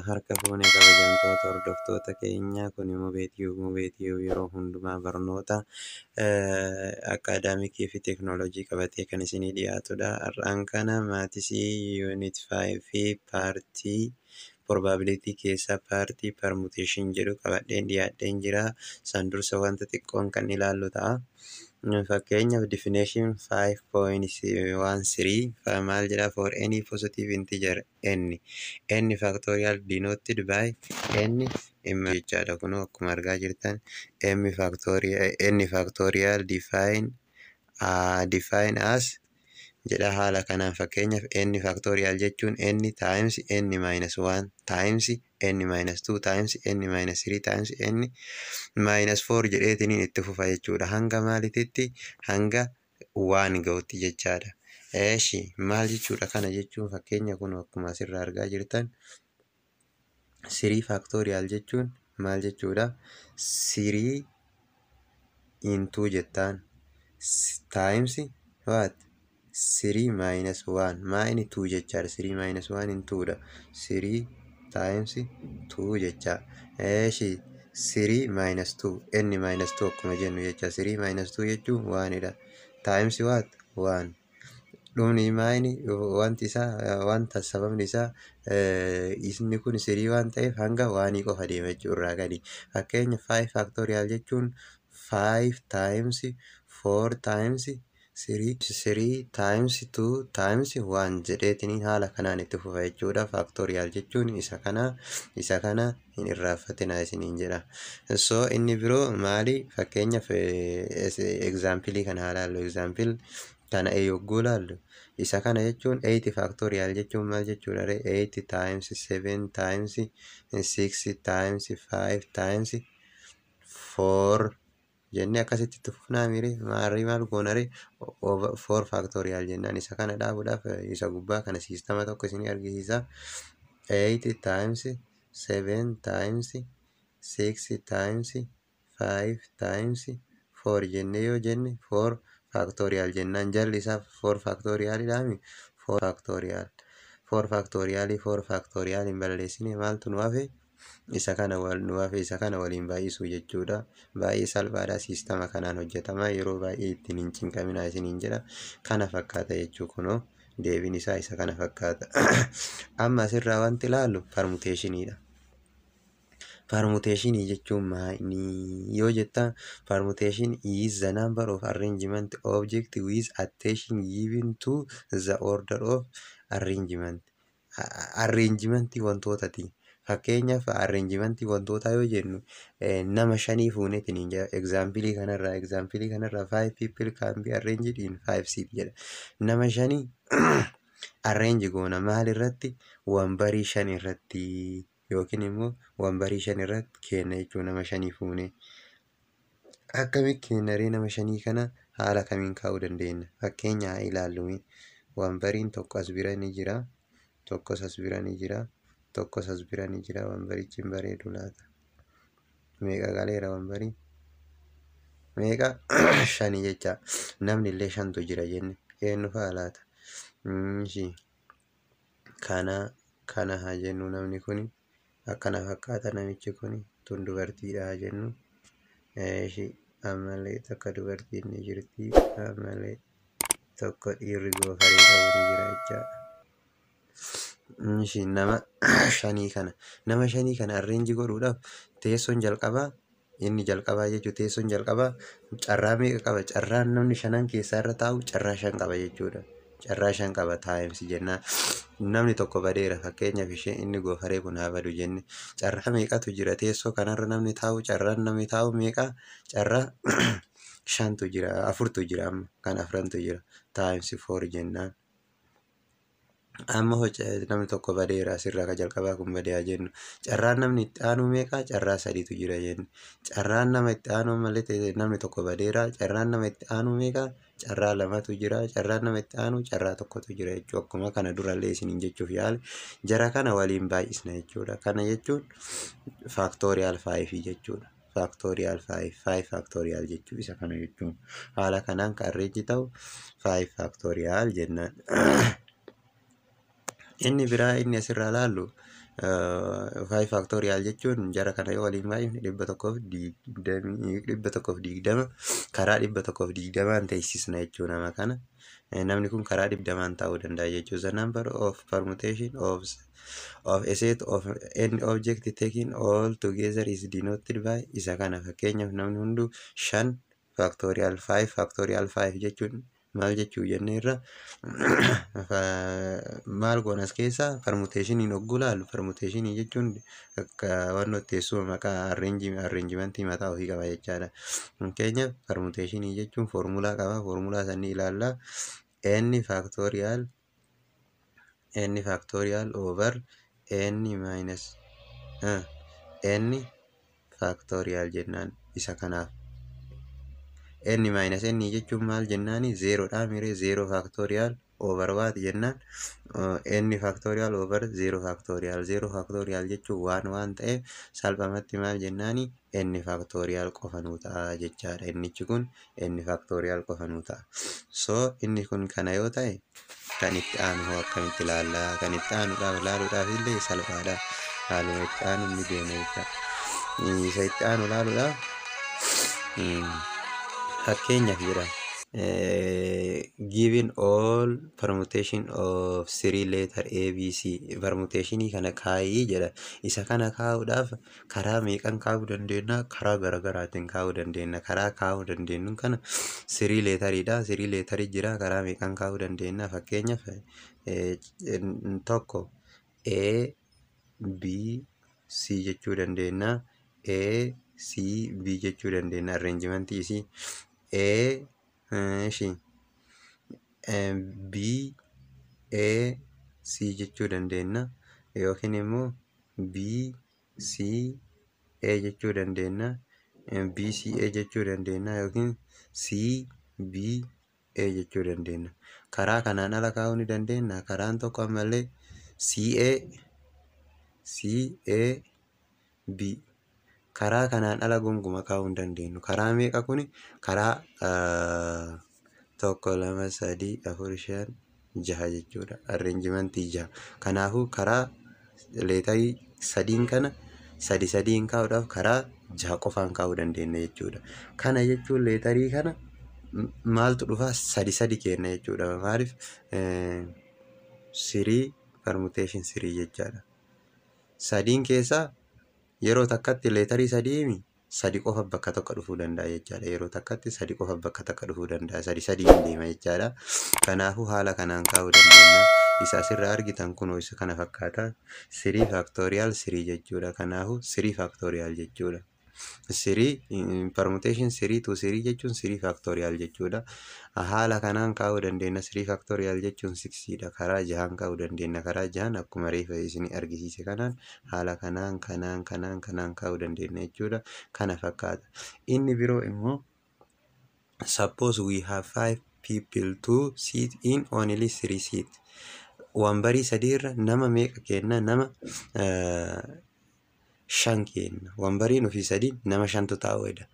harka fuunee kabajamtoota hordoftoota keenya kun Mubeetii yeroo hundumaa barnoota akaadaamikii fi teeknooloojii qabatee kan isinii dhiyaatudha. Har'aan kana maatisii yuunit 5 fi paartii probabilitii keessaa paartii permuteeshin jedhu qabadheen dhiyaadheen jira. San dursa wanta xiqqoon kan ilaallu ta'a. Fakkeenyaaf definition 5.13 maal jedha? For any positive integer n factorial denoted by n jechaadha. Kun akkuma argaa jirtan n factorial define as jedha. Haala kanaan fakkeenyaaf n factorial jechuun n times n minus 1 times n minus 2 times n minus 3 times n minus 4 jedheetiniin itti fufa jechuudha. Hanga maalititti? Hanga 1 ga'utti jechaadha. Eeshi maal jechuudha? Kana jechuun fakkeenya kun akkuma asirraa argaa jirtan 3 factorial jechuun maal jechuudha? 3 into jettaan times what? 3 minus 1 minus 2 jechaadha. 3 minus 1 into dha. 3 times 2 jecha. Eeshi 3 minus 2 n minus 2 akkuma jennu jecha. 3 minus 2 jechuun 1 dha. Times what? 1. Dhumni maayini wanti isaa wanta sababni isaa isni kun 3 waan ta'eef hanga 1 qofa deema jechuurraa gadi. Fakkeenya 5 factorial jechuun 5 times 4 times 3 times 2 times 1 jedheetiniin haala kanaan itti fufa jechuudha. Factorial jechuun isa kana hin irraanfatinaa isiniin jedha. So inni biroo maali? Fakkeenyaaf example kana haa ilaallu. Example kana yogguu ilaallu isa kana jechuun 8 factorial jechuun maal jechuudha? 8 times 7 times 6 times 5 times 4 jennee akkasitti itti fufnaa mire maal goonare 4 factorial jennaan. Isa kana dhaabuudhaaf isa gubbaa kana siistama tokko isinii argisiisa. 8 times 7 times 6 times 5 times 4 jennee yoo jenne 4 factorial jennaan. Jalli isaa 4 factorial dhaami. 4 factorial hin balleessine maaltu nu hafe? Isa kana waliin baay'isuu jechuudha. Baay'ee salphaadha. Siistama kanaan hojjetama. Yeroo baay'ee ittiin hin cinqaminaa isiniin jedha. Kana fakkaata jechuu kunoo deebiin isaa isa kana fakkaata. Amma asirraa wanti ilaallu permutationiidha. Permutation jechuun maali yoo jettan? Permutation is the number of arrangement object with attention given to the order of arrangement. Arrangement wantootati. Fakkeenyaaf arrangementii wantootaa yoo jennu nama 5 fuuneetiin hin jira. Example kanarraa 5 people can be arranged in 5 seat jedha. Nama 5 arrange goona maal irratti? Wambarii 5 irratti yookiin immoo wambarii 5 irratti kenna jechuudha. Nama 5 fuunee akkamitti kennaree nama 5 kana haala kamiin kaa'uu dandeenya? Fakkeenya haa ilaallu. Wambariin tokko as bira ni jira, tokkos as bira ni jira, tokkos as bira ni jira. Wambarichi hin bareedu laata? Meeqa galeera wambarii? Meeqa? 5 jecha. Namni illee 5tu jira jenne eenyu fa'a laata? Kana haa jennu. Namni kuni akkana fakkaata. Namichi kuni tun dubartiidha haa jennu. Ammallee takka dubartiin ni jirti. Ammallee tokko dhiirri goofaree qabu ni jira jechaadha. Nama 5 kana arrange godhuudhaaf teessoon jalqabaa inni jalqabaa jechuudha. Teessoon jalqabaa carraa meeqa qaba? Carraan namni 5 keessaa irra taa'u carraa 5 qaba jechuudha. Carraa 5 qaba times jennaan. Namni tokko badeera fakkeenyaaf inni goofaree kun haa badu jenne carraa meeqatu jira? Teessoo kanarra namni taa'u carraan namni taa'u meeqa? Carraa 5tu jira, 4tu jira. Amma kan 4tu jira times 4 jennaan. Amma namni tokko badeera asirraa ka jalqabaa kun badee haa jennu. Carraan namni itti aanu meeqa? Carraa 3tu jira jenne. Carraan nama itti aanu malee namni tokko badeera. Carraan nama itti aanu meeqa? Carraa 2tu jira. Carraan nama itti aanu carraa 1tu jira jechuudha. Akkuma kana durallee isiniin jechuuf yaale jara kana waliin baay'isna jechuudha. Kana jechuun factorial 5 jechuudha. Factorial 5 factorial jechuun isa kana jechuun haala kanaan kan arrange ta'u 5 factorial jennaan. Inni biraa inni asirraa ilaallu 5 factorial jechuun jara kana yoo waliin baay'ifne 120 karaa 120 teessisna jechuu nama kana. Namni kun karaa 20 ta'uu danda'a jechuudha. The number of permutation of a set of any object taken all together is denoted by isa kana. Fakkeenyaaf namni hunduu 5 factorial 5 factorial 5 jechuun maal jechuu jennee irra maal goonas keessa permutationiin hogguu laalu permutationii jechuun akka waan teessuma maqaa arrangementii mataa ofii qaba jechaadha. Fakkeenyaaf permutationii jechuun foormulaa qaba. Foormulaa sanni ilaalla n factorial over n minus n factorial jennaan isa kanaaf. n minus n jechuun maal jennaani 0 dha mire 0 factorial over what jennaan n factorial over 0 factorial jechuun waan ta'eef salphamatti maal jennaani n factorial qofa nuu ta'a jechaadha. Innichi kun n factorial qofa nuu ta'a. So inni kun kana yoo ta'e kan itti aanu hoo akkamitti ilaallaa? Kan itti aanuudhaaf ilaaluudhaaf illee salphaadha. Haaluma itti aanu ni deema jecha. Isa itti aanu ilaaluudhaaf fakkeenyaaf jedha given all permutation of 3 letter ABC permutationii kana kaayii jedha. Isa kana kaa'uudhaaf karaa meeqan kaa'uu dandeenya? Karaa garaagaraatiin kaa'uu dandeenya. Karaa kaa'uu dandeenyu kana 3 letteriidha. 3 letterii jira. Karaa meeqan kaa'uu dandeenya? Fakkeenyaaf tokko A B C jechuu dandeenya. A C B jechuu dandeenya. Arrangementii isii B A C jechuu dandeenya yookiin immoo B C A jechuu dandeenya. B C A jechuu dandeenya yookiin C B A jechuu dandeenya. Karaa kanaan ala kaa'uu ni dandeenya. Karaan tokko ammallee C A B karaa kanaan ala gonguma kaa'uu hin dandeenyu. Karaa meeqa kuni? Karaa 1 2 3 4 5 6 jechuudha. Arrangementii 6. Kanaafuu karaa leetarii 3 kana 3 kaa'uudhaaf karaa 6 qofaan kaa'uu dandeenya jechuudha. Kana jechuun leetarii kana maaltu dhufa? 3 kenna jechuudha. Maaliif 3 permutation 3 jechaadha. 3 keessaa yeroo takkatti leetarii 3 qofa bakka tokko dhufuu danda'a jechaadha. Yeroo takkatti 3 qofa bakka tokko dhufuu danda'a. 3 deema jechaadha. Kanaafuu haala kanaan kaa'uu dandeenya. Isa asirraa argitan kun isa kana fakkaata. 3 factorial 3 jechuudha. Kanaafuu 3 factorial jechuudha. 3 permutation 3 to 3 jechuun 3 factorial jechuudha. Haala kanaan kaa'uu dandeenya. 3 factorial jechuun 6 dha. Karaa 6 kaa'uu dandeenya. Karaa 6 akkuma reefa isin argisiise kanaan haala kanaan kaa'uu dandeenya jechuudha. Kana fakkaata. Inni biroo immoo suppose we have 5 people to sit in only 3 seats. Wambarii 3 irra nama meeqa kenna? Nama 5 kenna. Wambariin ofii 3 nama 5tu taa'uudha.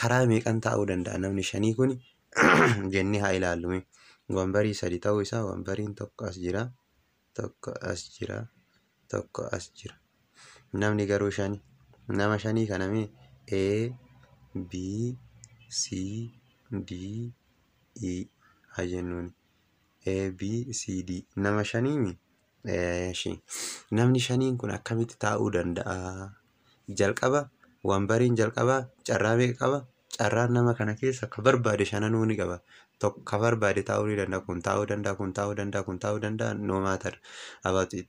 Karaa meeqan taa'uu danda'a namni 5 kuni? Jennee haa ilaallu. Wambarii 3 ta'uu isaa wambariin tokko as jira, tokko as jira, tokko as jira. Namni garuu 5. Nama 5 kana mee A B C D E haa jennuun. A B C D nama 5 namni 5 kun akkamitti taa'uu danda'a? Jalqaba wambariin jalqaba carraa meeqa qaba? Carraan nama kana keessa ka barbaade 5 ni qaba. Tokko ka barbaade taa'uu ni danda'a. Kun taa'uu danda'a. Kun taa'uu danda'a. Kun taa'uu danda'a. No matter about it.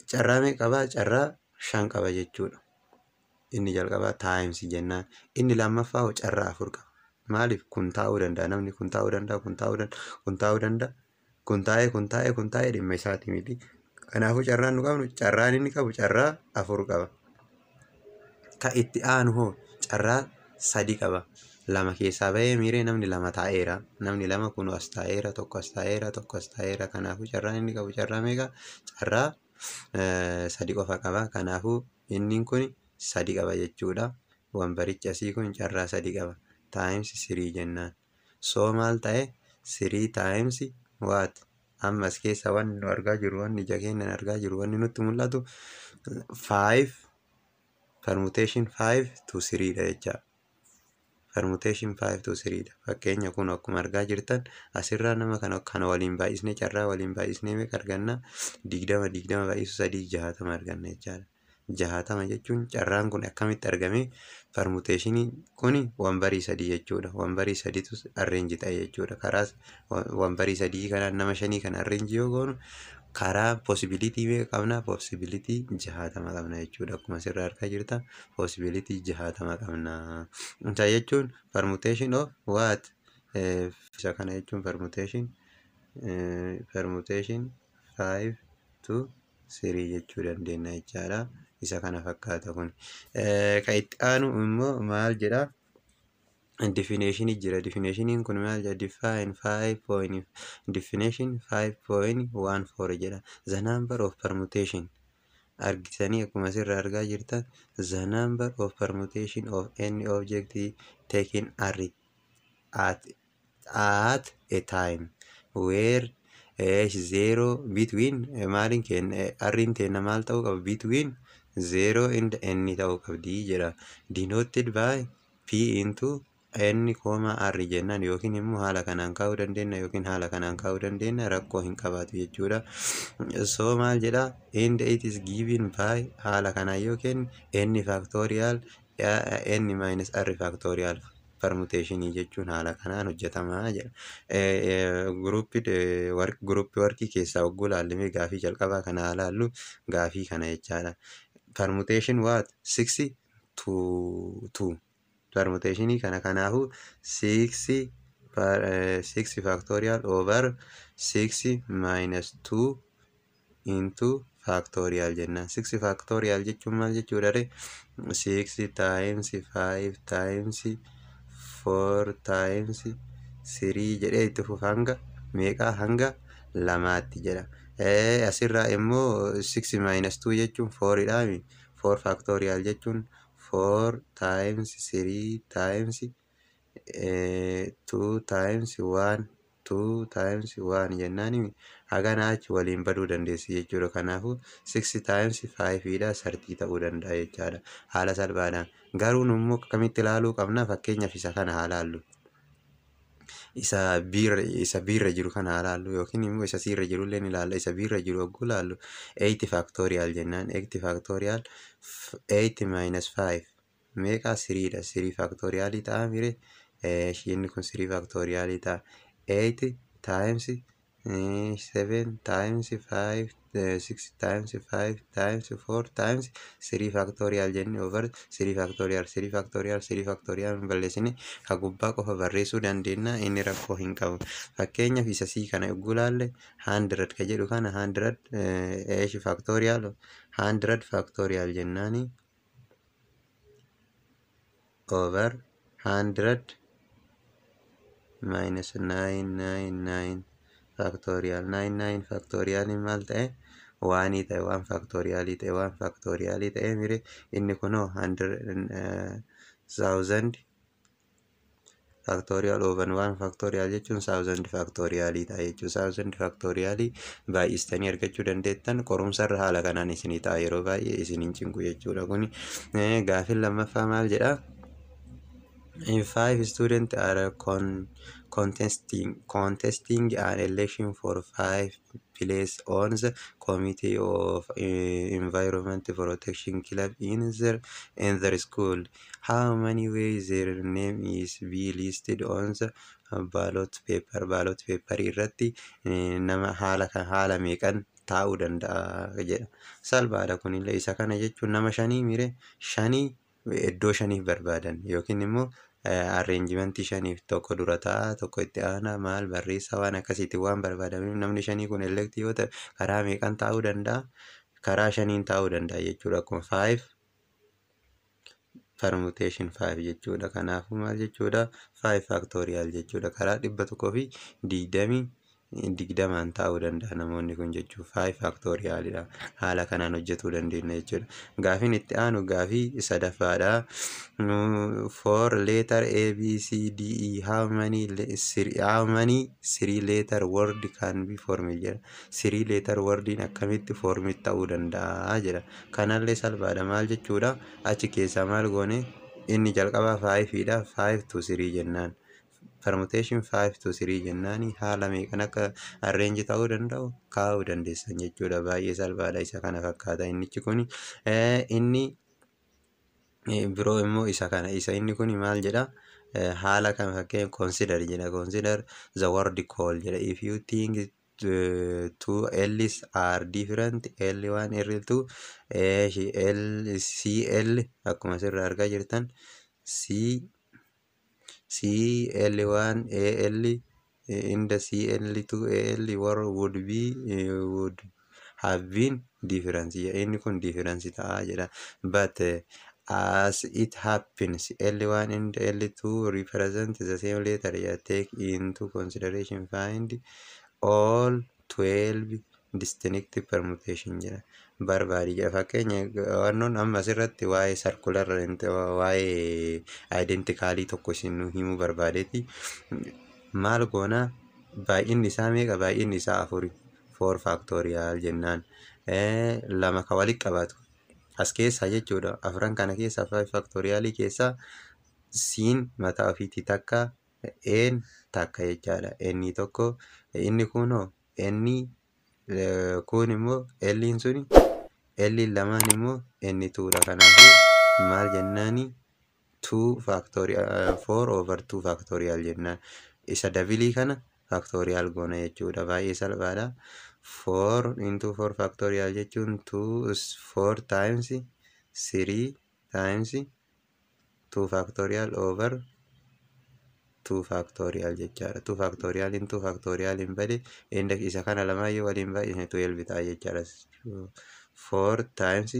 Carraa meeqa qaba? Carraa 5 qaba jechuudha. Inni jalqaba times jennaan. Inni lammaffaa carraa 4 qaba. Maaliif? Kun taa'uu danda'a. Namni kun taa'uu danda'a. Kun taa'uu danda'a. Kun taa'uu danda'a. Kun taa'ee dhimma isaati miti. Kanaafuu carraan nu qabnu carraan inni qabu carraa 4 qaba. Ka itti aanu hoo carraa 3 qaba. 2 keessaa bahee miiree namni 2 taa'eera. Namni 2 kun as taa'eera, tokko as taa'eera, tokko as taa'eera. Kanaafuu carraan inni qabu carraa meeqa? Carraa 3 qofa qaba. Kanaafuu inni kun 3 qaba jechuudha. Wambarichi asii kun carraa 3 qaba. Times 3 jennaan. So maal ta'e? 3 times what? ammas keessa wanni nu argaa jirru wanni ija keenyaan argaa jirru wanni nutti mul'atu 5 permutation 5 to 3 dha jecha. Permutation 5 to 3 dha. Fakkeenya kun akkuma argaa jirtan asirraa nama kana waliin baay'isnee carraa waliin baay'isnee meeqa arganna? 20 baay'isu 3 60 arganna jechaadha. 60 jechuun carraan kun akkamitti argame? Permutationiin kun wambarii 3 jechuudha. Wambarii 3tu arreenji ta'e jechuudha. Karaa wambarii 3 kanaan nama 5 kana arreenji yoo goonu karaa possibility meeqa qabna? Possibility 60 qabna jechuudha. Akkuma asirraa argaa jirtan possibility 60 qabna. Isa jechuun permutation of what? Isa kana jechuun permutation 5 to 3 jechuu dandeenya jechaadha. Isa kana fakkaata kun. Kan itti aanu immoo maal jedha? Definition jira. Definition kun maal jedha? Define 5.14 jedha. The number of permutation. Argisanii akkuma asirraa argaa jirtan the number of permutation of any object taken at a time where zero between maalin kenna arrin kenna maal ta'uu qaba? Between 0 and n ta'uu qabdi jedha. Denoted by p into n, r jennaan yookiin immoo haala kanaan kaa'uu dandeenya yookiin haala kanaan kaa'uu dandeenya, rakkoo hin qabaatu jechuudha. So maal jedha? And it is given by haala kanaan yookiin n factorial n minus r factorial permutationii jechuun haala kanaan hojjetamaa jedha. Gruuppii warqii keessaa hogguu laallimee gaafii jalqabaa kana ilaallu gaafii kana jechaadha. Permutation what? 6 to 2. Permutationii kana kanaafu 6 factorial over 6 minus 2 into factorial jennaan. 6 factorial jechuun maal jechuudha? 6 times 5 times 4 times 3 jedhee itti fufa hanga meeqaa? Hanga 2tti jedha. Asirraa immoo 6 minus 2 jechuun 4 dha. 4 factorial jechuun 4 times 3 times 2 times 1 2 times 1 jennaan hagana achi waliin baduu dandeessi jechuudha. Kanaafuu 6 times 5 dha 30 ta'uu danda'a jechaadha. Haala salphaadhaan. Garuu immoo akkamitti ilaaluu qabna? Fakkeenyaaf isa kana haa ilaallu. Isa biirra jiru kana haa ilaallu yookiin immoo isa siirra jiru illee ni ilaalla. Isa biirra jiru hogguu ilaallu 8 factorial jennaan. 8 factorial 8 minus 5 meeqa? 3 dha. 3 factorial ta'a mire. Inni kun 3 factorial ta'a. 8 times 7 times 5 6 times 5 times 4 times 3 factorial jenne over 3 factorial balleessine ka gubbaa qofa barreessuu dandeenya. Inni rakkoo hin qabu. Fakkeenyaaf isa sii kana yogguu ilaalle 100 ka jedhu kana 100 factorial jennaani over 100 minus 999 factorial. 99 factorial maal ta'e? 1 ta'e. 1 factorial ta'e. 1 factorial ta'e mire inni kunoo 100,000 factorial over 1 factorial jechuun 1000 factorial ta'a jechuudha. 1000 factorial baay'istanii argachuu dandeettan qorumsarra haala kanaan isinii ta'a yeroo baay'ee isiniin cinqu jechuudha. Kuni gaaffiin lammaffaa maal jedha? 5 students are contesting an election for 5 places on the committee of environment protection club in their school. How many ways their name is be listed on the ballot paper? Ballot paper irratti nama haala meeqan taa'uu danda'a jedha. Salphaadha kunillee. Isa kana jechuun nama 5 mire 5 iddoo 5 barbaadan yookiin immoo arrangementii 5 tokko dura ta'a tokko itti aanaa maal barreessaa waan akkasiitti waan barbaadameef namni 5 kun elect yoo ta'e karaa meeqan taa'uu danda'a? Karaa 5 taa'uu danda'a jechuudha. Akkuma 5 permutation 5 jechuudha. Kanaafuu maal jechuudha? 5 factorial jechuudha. Karaa 120 digdamaan taa'uu danda'a namoonni kun jechuudha. 5 faaktooriyaalidha. Haala kanaan hojjetuu dandeenya jechuudha. Gaafiin itti aanu gaafii sadaffaadha. For letter A, B, C, D, E, how many 3 letter word can be formed jedha. 3 letter wordiin akkamitti formit ta'uu danda'a jedha. Kanallee salphaadha. Maal jechuudha? Achi keessaa maal goone? Inni jalqabaa 5dha. 5 to 3 jennaan. Permutation 5 to 3 jennaani haala meeqan akka arrange ta'uu danda'u kaa'uu dandeessan jechuudha. Baay'ee salphaadha. Isa kana fakkaata innichi kun. Inni biroo immoo isa kana. Isa inni kun maal jedha? Haala kan fakkeenya consider jedha. Consider the word call jedha. If you think two L's are different, L1, L2, CL akkuma asirraa argaa jirtan CL1 AL in the CL2 AL would have been different. Inni kun difference ta'a jedha. But as it happens, L1 and L2 represent the same letter. Take into consideration find all 12 distinct permutation jedha. Barbaadi jedha. Fakkeenya wannoon amma asirratti waa'ee circular waa'ee identikaalii tokko isin himuu barbaadeeti. Maal goona? Baay'inni isaa meeqa? Baay'inni isaa 4 factorial jennaan. Lama ka walitti qabatu as keessaa jechuudha. Afran kana keessaa 5 factorialii keessaa siin mataa ofiitii takka n takka jechaadha. Inni tokko inni kunoo inni kun immoo L'n suni L'n lamaan immoo inni 2dha. Kanaafuu maal jennaani? 2 factorial 4 over 2 factorial jennaan. Isa dabilii kana factorial goona jechuudha. Baay'ee salphaadha. 4 into 4 factorial jechuun 4 times 3 times 2 factorial over 2 factorial jechaadha. 2 factorial into factorial hin bade index isa kana lamaayyuu waliin baay'isne 12 ta'a jechaadha. 4 times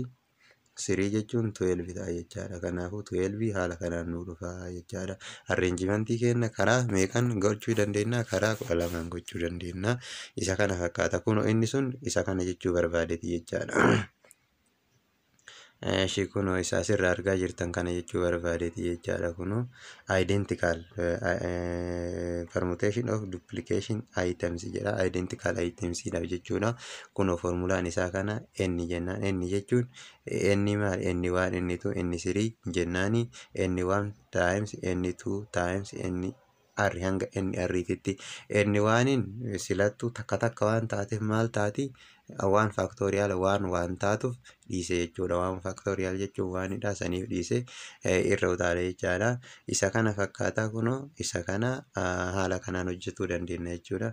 3 jechuun 12 ta'a jechaadha. Kanaafuu 12 haala kanaan nu dhufa jechaadha. Arrangementii keenya karaa meeqan gochuu dandeenya? Karaa 12 gochuu dandeenya. Isa kana fakkaata. Kunoo inni sun isa kana jechuu barbaadeeti jechaadha. Kunoo isa asirraa argaa jirtan kana jechuu barbaadeeti jechaadha. Kunoo identical permutation of duplication items jedha. Identical items dha jechuudha. Kunoo formulaan isaa kana n jennaan. N jechuun n maal? N1, N2, N3 jennaani. N1 times N2 times N R hanga NR'titti. N1 silattuu takka takka waan taateef maal taati? 1 factorial waan taatuuf dhiise jechuudha. 1 factorial jechuun waanidha. Saniif dhiise irra utaale jechaadha. Isa kana fakkaataa kunoo isa kana haala kanaan hojjetuu dandeenya jechuudha.